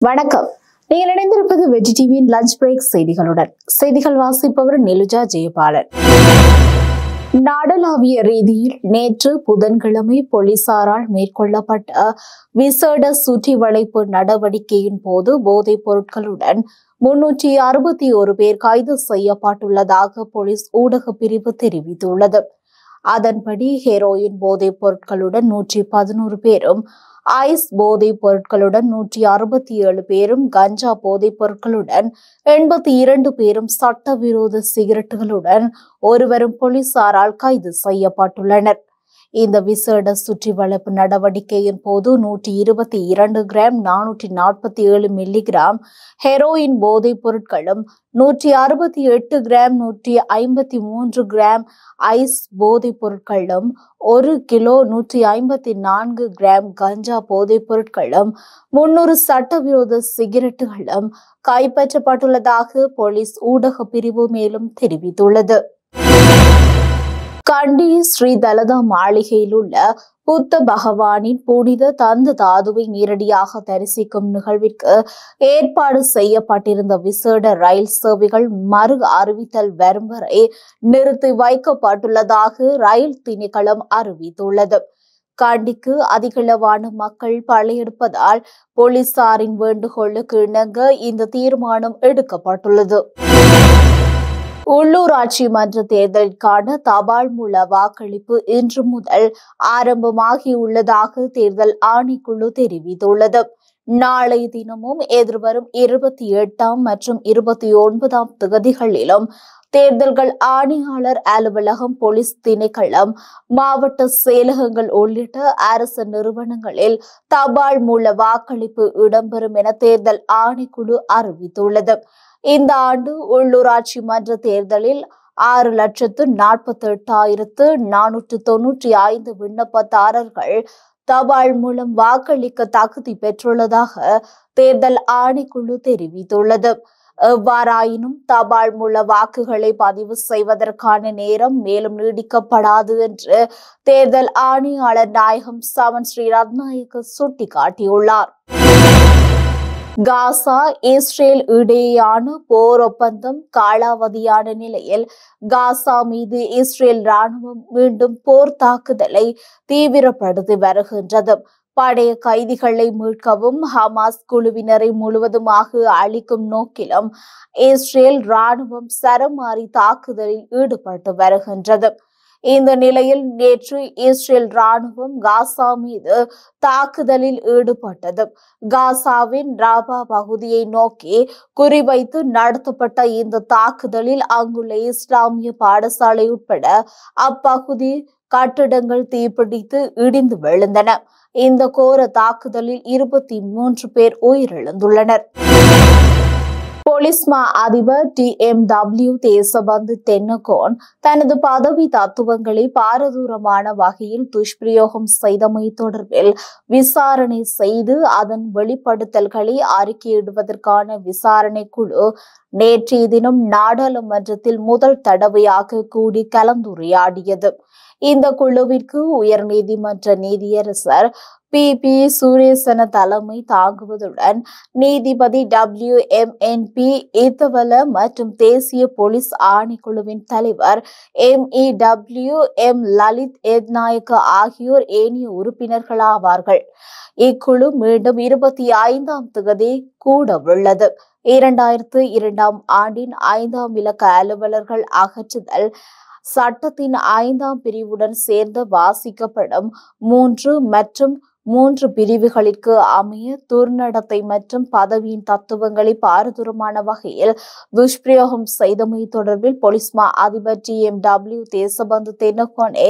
வணக்கம். நீங்கள் இணைந்திருப்பது வெஜி டிவியின் லஞ்ச் பிரேக் செய்திகளுடன். செய்திகள் வாசிப்பவர் நிலுஜா ஜெயபாலன். நாடளாவிய ரீதியில் நேற்று புதன்கிழமை போலீசாரால் மேற்கொள்ளப்பட்ட விசேட சுற்றி வளைப்பு நடவடிக்கையின் போது போதைப் பொருட்களுடன் 361 பேர் கைது செய்யப்பட்டுள்ளதாக போலீஸ் ஊடக பிரிவு தெரிவித்துள்ளது. அதன்படி ஹெரோயின் போதைப் பொருட்களுடன் 111 பேரும், ஐஸ் போதைப் பொருட்களுடன் 167 பேரும், கஞ்சா போதைப் பொருட்களுடன் 82 பேரும், சட்டவிரோத சிகரெட்டுகளுடன் ஒருவரும் போலீசாரால் கைது செய்யப்பட்டுள்ளனர். இந்த விசேட சுற்றி வளைப்பு நடவடிக்கையின் போது 122 கிராம் 447 மில்லிகிராம் ஹெரோயின் போதைப் பொருட்களும், 168 கிராம் 153 கிராம் ஐஸ் போதைப் பொருட்களும், 1 கிலோ 154 கிராம் கஞ்சா போதைப் பொருட்களும், 300 சட்டவிரோத சிகரெட்டுகளும் கைப்பற்றப்பட்டுள்ளதாக போலீஸ் ஊடக பிரிவு மேலும் தெரிவித்துள்ளது. கண்டி ஸ்ரீ தலதா மாளிகையில் உள்ள புத்த பகவானின் புனித தந்த தாதுவை நேரடியாக தரிசிக்கும் நிகழ்விற்கு ஏற்பாடு செய்யப்பட்டிருந்த விசேட ரயில் சேவைகள் மறு அறிவித்தல் வரும் வரை நிறுத்தி வைக்கப்பட்டுள்ளதாக ரயில் திணைக்களம் அறிவித்துள்ளது. கண்டிக்கு அதிகளவான மக்கள் படையெடுப்பதால் போலீசாரின் வேண்டுகோளுக்கு இணங்க இந்த தீர்மானம் எடுக்கப்பட்டுள்ளது. உள்ளூராட்சி மன்ற தேர்தலுக்கான தபால் மூல வாக்களிப்பு இன்று முதல் ஆரம்பமாகியுள்ளதாக தேர்தல் ஆணைக்குழு தெரிவித்துள்ளது. நாளைய தினமும் எதிர்வரும் 28 மற்றும் 29 தேதிகளிலும் தேர்தல்கள் ஆணையாளர் அலுவலகம், போலீஸ் திணைக்களம், மாவட்ட செயலகங்கள் உள்ளிட்ட அரசு நிறுவனங்களில் தபால் மூல வாக்களிப்பு இடம்பெறும் என தேர்தல் ஆணைக்குழு அறிவித்துள்ளது. இந்த ஆண்டு உள்ளூராட்சி மன்ற தேர்தலில் 6,48,495 விண்ணப்பதாரர்கள் தபால் மூலம் வாக்களிக்க தகுதி பெற்றுள்ளதாக தேர்தல் ஆணைக்குழு தெரிவித்துள்ளது. எவ்வாறாயினும் தபால் மூல வாக்குகளை பதிவு செய்வதற்கான நேரம் மேலும் நீடிக்கப்படாது என்று தேர்தல் ஆணையாளர் நாயகம் சமன் ஸ்ரீ ரத்நாயக்க சுட்டிக்காட்டியுள்ளார். காசா இஸ்ரேல் இடையேயான போர் ஒப்பந்தம் காலாவதியான நிலையில் காசா மீது இஸ்ரேல் ராணுவம் மீண்டும் போர் தாக்குதலை தீவிரப்படுத்தி வருகின்றது. பழைய கைதிகளை மீட்கவும் ஹமாஸ் குழுவினரை முழுவதுமாக அழிக்கும் நோக்கிலும் இஸ்ரேல் ராணுவம் சரமாரி தாக்குதலில் ஈடுபட்டு வருகின்றது. இந்த நிலையில் நேற்று இஸ்ரேல் ராணுவம் காசா மீது தாக்குதலில் ஈடுபட்டது. காசாவின் ராபா பகுதியை நோக்கி குறிவைத்து நடத்தப்பட்ட இந்த தாக்குதலில் அங்குள்ள இஸ்லாமிய பாடசாலை உட்பட அப்பகுதி கட்டிடங்கள் தீப்பிடித்து இடிந்து விழுந்தன. இந்த கோர தாக்குதலில் 23 பேர் உயிரிழந்துள்ளனர். போலீஸ் மா அதிபர் TMW தேசபந்து தென்னகோன் தனது பதவி தத்துவங்களை பாரதூரமான வகையில் துஷ்பிரயோகம் செய்தமை தொடர்பில் விசாரணை செய்து அதன் வெளிப்படுத்தல்களை அறிக்கையிடுவதற்கான விசாரணை குழு நேற்றைய தினம் நாடாளுமன்றத்தில் முதல் தடவையாக கூடி கலந்துரையாடியது. இந்த குழுவிற்கு உயர்நீதிமன்ற நீதியரசர் PP சுரேசன தலைமை தாங்குவதுடன் நீதிபதி WMNP இத்தவல மற்றும் தேசிய போலீஸ் ஆணைக்குழுவின் தலைவர் MEWM லலித் எத்நாயக்க ஆகியோர் ஏனைய உறுப்பினர்களாவார்கள். இக்குழு மீண்டும் 25ஆம் தேதி கூடவுள்ளது. 2002ஆம் ஆண்டின் 5ஆம் இலக்க அலுவலர்கள் அகற்றுதல் சட்டத்தின் 5ஆம் பிரிவுடன் சேர்ந்து வாசிக்கப்படும் 3 மற்றும் 3 பிரிவுகளிற்கு அமைய துர்நடத்தை மற்றும் பதவியின் தத்துவங்களை பாரதூரமான வகையில் துஷ்பிரயோகம் செய்தமை தொடர்பில் போலீஸ் மா அதிபர் TMW தேசபந்து தென்னகோனை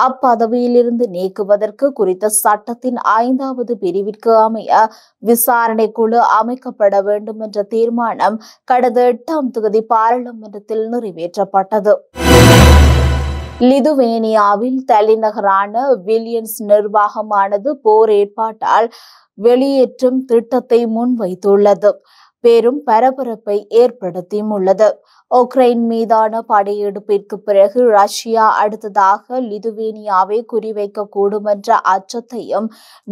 அப்பதவியிலிருந்து நீக்குவதற்கு குறித்த சட்டத்தின் 5வது பிரிவிற்கு அமைய விசாரணை குழு அமைக்கப்பட வேண்டும் என்ற தீர்மானம் கடந்த 8ஆம் தேதி பாராளுமன்றத்தில் நிறைவேற்றப்பட்டது. லிதுவேனியாவில் தலைநகரான வில்னியஸ் நிர்வாகமானது போர் ஏற்பாட்டால் வெளியேற்றும் திட்டத்தை முன்வைத்துள்ளது. பெரும் பரபரப்பை ஏற்படுத்தியுள்ளது. உக்ரைன் மீதான படையெடுப்பிற்கு பிறகு ரஷ்யா அடுத்ததாக லிதுவேனியாவை குறிவைக்க கூடும் என்ற அச்சத்தையும்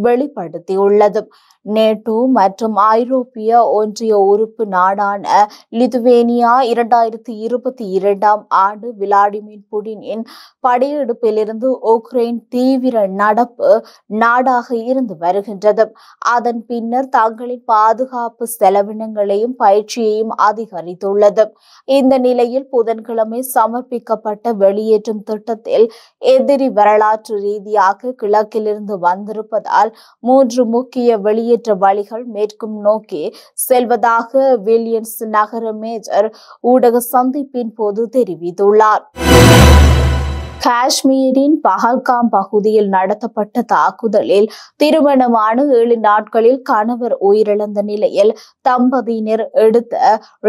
வெளிப்படுத்தியுள்ளது. நேட்டோ மற்றும் ஐரோப்பிய ஒன்றிய உறுப்பு நாடான லிதுவேனியா 2022ஆம் ஆண்டு விளாடிமிர் புடினின் படையெடுப்பிலிருந்து உக்ரைன் தீவிர நடப்பு நாடாக இருந்து வருகின்றது. அதன் பின்னர் தங்களின் பாதுகாப்பு செலவினங்களையும் பயிற்சியையும் அதிகரித்துள்ளது. இந்த நிலையில் புதன்கிழமை சமர்ப்பிக்கப்பட்ட வெளியேற்றும் திட்டத்தில் எதிரி வரலாற்று ரீதியாக கிழக்கிலிருந்து வந்திருப்பதால் 3 முக்கிய வெளியேற்ற வழிகள் மேற்கும் நோக்கி செல்வதாக வில்லியம்ஸ் நகர மேஜர் ஊடக சந்திப்பின் போது தெரிவித்துள்ளார். காஷ்மீரின் பஹல்காம் பகுதியில் நடத்தப்பட்ட தாக்குதலில் திருமணமான 7 நாட்களில் கணவர் உயிரிழந்த நிலையில் தம்பதியினர் எடுத்த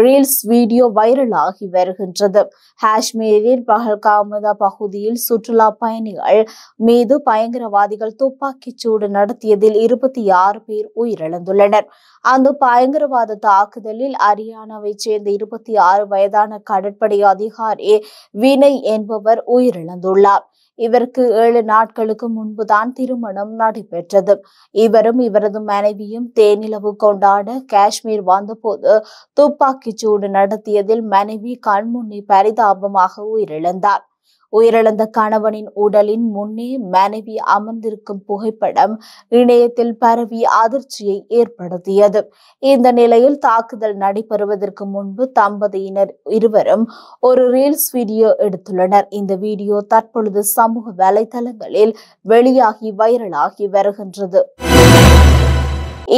ரீல்ஸ் வீடியோ வைரலாகி வருகின்றது. காஷ்மீரின் பஹல்காம் பகுதியில் சுற்றுலா பயணிகள் மீது பயங்கரவாதிகள் துப்பாக்கிச் சூடு நடத்தியதில் 26 பேர் உயிரிழந்துள்ளனர். அந்த பயங்கரவாத தாக்குதலில் ஹரியானாவைச் சேர்ந்த 26 வயதான கடற்படை அதிகாரி வினய் என்பவர் உயிரிழந்துள்ளார். இவருக்கு 7 நாட்களுக்கு முன்புதான் திருமணம் நடைபெற்றது. இவரும் இவரது மனைவியும் தேனிலவு கொண்டாட காஷ்மீர் வந்தபோது துப்பாக்கிச் சூடு நடத்தியதில் மனைவி கண்முன்னே பரிதாபமாக உயிரிழந்தார். உயிரிழந்த கணவனின் உடலின் முன்னே மனைவி அமர்ந்திருக்கும் புகைப்படம் இணையத்தில் பரவி அதிர்ச்சியை ஏற்படுத்தியது. இந்த நிலையில் தாக்குதல் நடைபெறுவதற்கு முன்பு தம்பதியினர் இருவரும் ஒரு ரீல்ஸ் வீடியோ எடுத்துள்ளனர். இந்த வீடியோ தற்பொழுது சமூக வலைதளங்களில் வெளியாகி வைரலாகி வருகின்றது.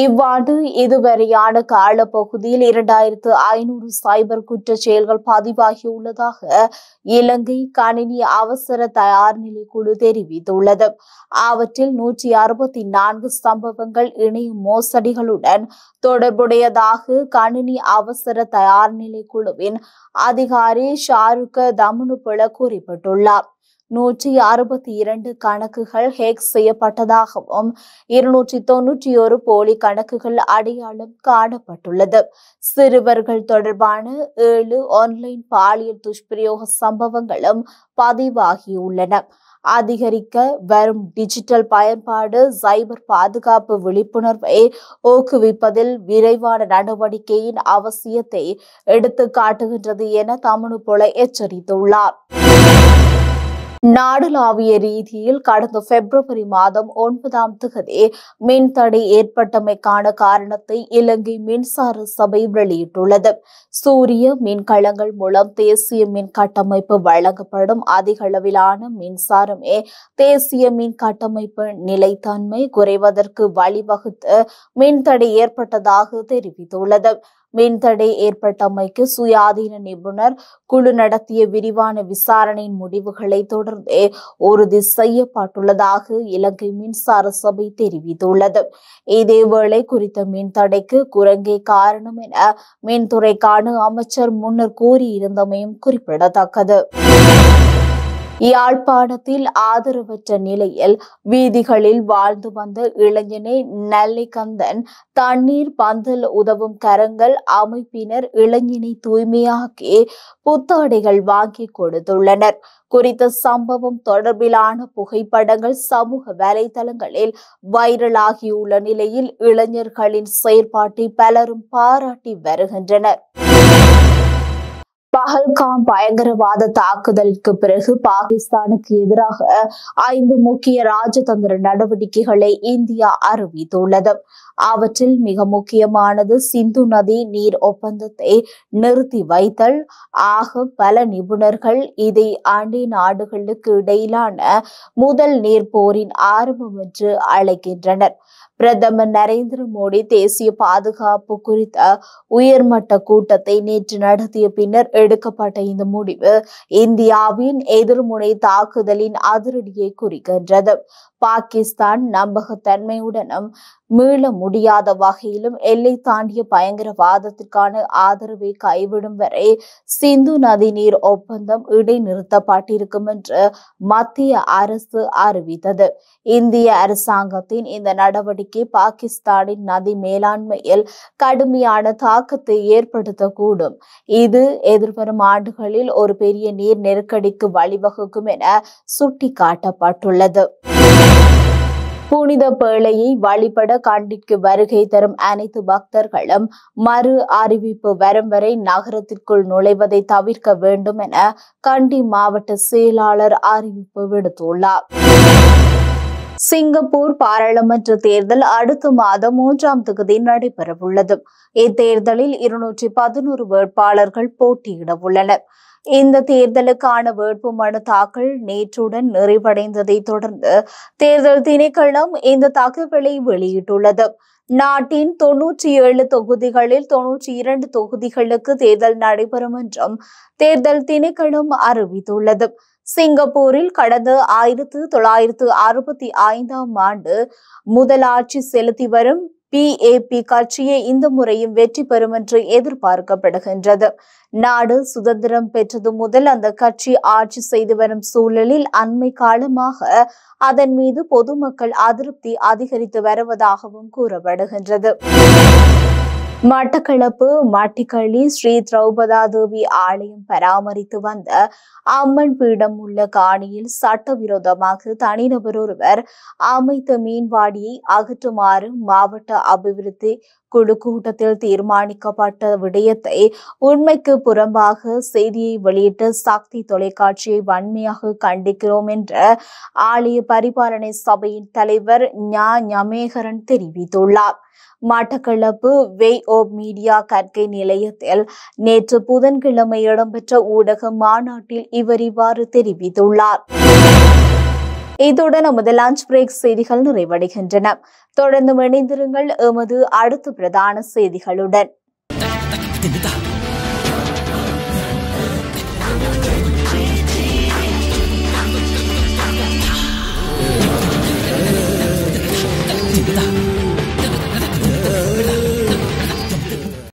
இவ்வாண்டு இதுவரையான காலப்பகுதியில் 2500 சைபர் குற்ற செயல்கள் பதிவாகியுள்ளதாக இலங்கை கணினி அவசர தயார்நிலை குழு தெரிவித்துள்ளது. அவற்றில் 164 சம்பவங்கள் இணைய மோசடிகளுடன் தொடர்புடையதாக கணினி அவசர தயார்நிலை குழுவின் அதிகாரி ஷாருக்க தமுனுபுல குறிப்பிட்டுள்ளார். 162 கணக்குகள் ஹேக் செய்யப்பட்டதாகவும் 291 போலி கணக்குகள் அடையாளம் காணப்பட்டுள்ளது. சிறுவர்கள் தொடர்பான 7 ஆன்லைன் பாலியல் துஷ்பிரயோக சம்பவங்களும் பதிவாகியுள்ளன. அதிகரிக்க வரும் டிஜிட்டல் பயன்பாடு சைபர் பாதுகாப்பு விழிப்புணர்வை ஊக்குவிப்பதில் விரைவான நடவடிக்கையின் அவசியத்தை எடுத்து காட்டுகின்றது என தமுனுபுல எச்சரித்துள்ளார். நாடளாவிய ரீதியில் கடந்த பிப்ரவரி மாதம் 9ஆம் தேதி மின்தடை ஏற்பட்டமைக்கான காரணத்தை இலங்கை மின்சார சபை வெளியிட்டுள்ளது. சூரிய மின்கலங்கள் மூலம் தேசிய மின் கட்டமைப்பு வழங்கப்படும் அதிகளவிலான மின்சாரமே தேசிய மின் கட்டமைப்பு நிலைத்தன்மை குறைவதற்கு வழிவகுத்து மின்தடை ஏற்பட்டதாக தெரிவித்துள்ளது. மின்தடை ஏற்பட்டமைக்கு சுயாதீன நிபுணர் குழு நடத்திய விரிவான விசாரணையின் முடிவுகளை தொடர்ந்து உறுதி செய்யப்பட்டுள்ளதாக இலங்கை மின்சார சபை தெரிவித்துள்ளது. இதேவேளை குறித்த மின்தடைக்கு குரங்கே காரணம் என மின்துறைக்கான அமைச்சர் முன்னர் கூறியிருந்தமையும் குறிப்பிடத்தக்கது. யாழ்ப்பாணத்தில் ஆதரவற்ற நிலையில் வீதிகளில் வாழ்ந்து வந்த இளைஞனை நல்லிகந்தன் தண்ணீர் பந்தல் உதவும் கரங்கள் அமைப்பினர் இளைஞனை தூய்மையாக்கி புத்தாடைகள் வாங்கி கொடுத்துள்ளனர். குறித்த சம்பவம் தொடர்பிலான புகைப்படங்கள் சமூக வலைதளங்களில் வைரலாகியுள்ள நிலையில் இளைஞர்களின் செயற்பாட்டை பலரும் பாராட்டி வருகின்றனர். பஹல்காம் பயங்கரவாத தாக்குதலுக்கு பிறகு பாகிஸ்தானுக்கு எதிராக 5 முக்கிய ராஜதந்திர நடவடிக்கைகளை இந்தியா அறிவித்துள்ளது. அவற்றில் மிக முக்கியமானது சிந்து நதி நீர் ஒப்பந்தத்தை நிறுத்தி வைத்தல் ஆகும். பல நிபுணர்கள் இதை அண்டை நாடுகளுக்கு இடையிலான முதல் நீர்ப்போரின் ஆரம்பம் என்று அழைக்கின்றனர். பிரதமர் நரேந்திர மோடி தேசிய பாதுகாப்பு குறித்த உயர்மட்ட கூட்டத்தை நேற்று நடத்திய பின்னர் எடுக்கப்பட்ட இந்த முடிவு இந்தியாவின் எதிர்முனை தாக்குதலின் அதிரடியை குறிக்கின்றது. பாகிஸ்தான் நம்பகத்தன்மையுடனும் மீள முடியாத வகையிலும் எல்லை தாண்டிய பயங்கரவாதத்திற்கான ஆதரவை கைவிடும் வரை சிந்து நதி நீர் ஒப்பந்தம் இடைநிறுத்தப்பட்டிருக்கும் என்று மத்திய அரசு அறிவித்தது. இந்திய அரசாங்கத்தின் இந்த நடவடிக்கை பாகிஸ்தானின் நதி மேலாண்மையில் கடுமையான தாக்கத்தை ஏற்படுத்தக்கூடும். இது எதிர்வரும் ஆண்டுகளில் ஒரு பெரிய நீர் நெருக்கடிக்கு வழிவகுக்கும் என சுட்டிக்காட்டப்பட்டுள்ளது. புனித பேழையை வழிபட கண்டிக்கு வருகை தரும் அனைத்து பக்தர்களும் மறு அறிவிப்பு வரும் வரை நகரத்திற்குள் நுழைவதை தவிர்க்க வேண்டும் என கண்டி மாவட்ட செயலாளர் அறிவிப்பு விடுத்துள்ளார். சிங்கப்பூர் பாராளுமன்ற தேர்தல் அடுத்த மாதம் 3ஆம் தேதி நடைபெறவுள்ளது. இத்தேர்தலில் 211 வேட்பாளர்கள் போட்டியிட உள்ளனர். இந்த தேர்தலுக்கான வேட்புமனு தாக்கல் நேற்றுடன் நிறைவடைந்ததை தொடர்ந்து தேர்தல் திணைக்களம் இந்த தகவலை வெளியிட்டுள்ளது. நாட்டின் 97 தொகுதிகளில் 92 தொகுதிகளுக்கு தேர்தல் நடைபெறும் என்றும் தேர்தல் திணைக்களம் அறிவித்துள்ளது. சிங்கப்பூரில் கடந்த 1965ஆம் ஆண்டு முதலாட்சி செலுத்தி வரும் PAP கட்சியே இந்த முறையும் வெற்றி பெறும் என்று எதிர்பார்க்கப்படுகின்றது. நாடு சுதந்திரம் பெற்றது முதல் அந்த கட்சி ஆட்சி செய்து வரும் சூழலில் அண்மை காலமாக அதன் மீது பொதுமக்கள் அதிருப்தி அதிகரித்து வருவதாகவும் கூறப்படுகின்றது. மட்டக்களப்பு மட்டிக்களி ஸ்ரீ திரௌபதா தேவி ஆலயம் பராமரித்து வந்த அம்மன் பீடம் உள்ள காணியில் சட்டவிரோதமாக தனிநபர் ஒருவர் அமைத்த மீன்வாடியை அகற்றுமாறு மாவட்ட அபிவிருத்தி குழு கூட்டத்தில் தீர்மானிக்கப்பட்ட விடயத்தை உண்மைக்கு புறம்பாக செய்தியை வெளியிட்ட சக்தி தொலைக்காட்சியை வன்மையாக கண்டிக்கிறோம் என்ற ஆலய பரிபாலனை சபையின் தலைவர் ஞமேகரன் தெரிவித்துள்ளார். மட்டக்களப்பு வே ஆப் மீடியா கற்கை நிலையத்தில் நேற்று புதன்கிழமை இடம்பெற்ற ஊடக மாநாட்டில் இவர் இவ்வாறு தெரிவித்துள்ளார். இத்துடன் நமது லஞ்ச் பிரேக் செய்திகள் நிறைவடைகின்றன. தொடர்ந்து இணைந்திருங்கள் எமது அடுத்த பிரதான செய்திகளுடன்.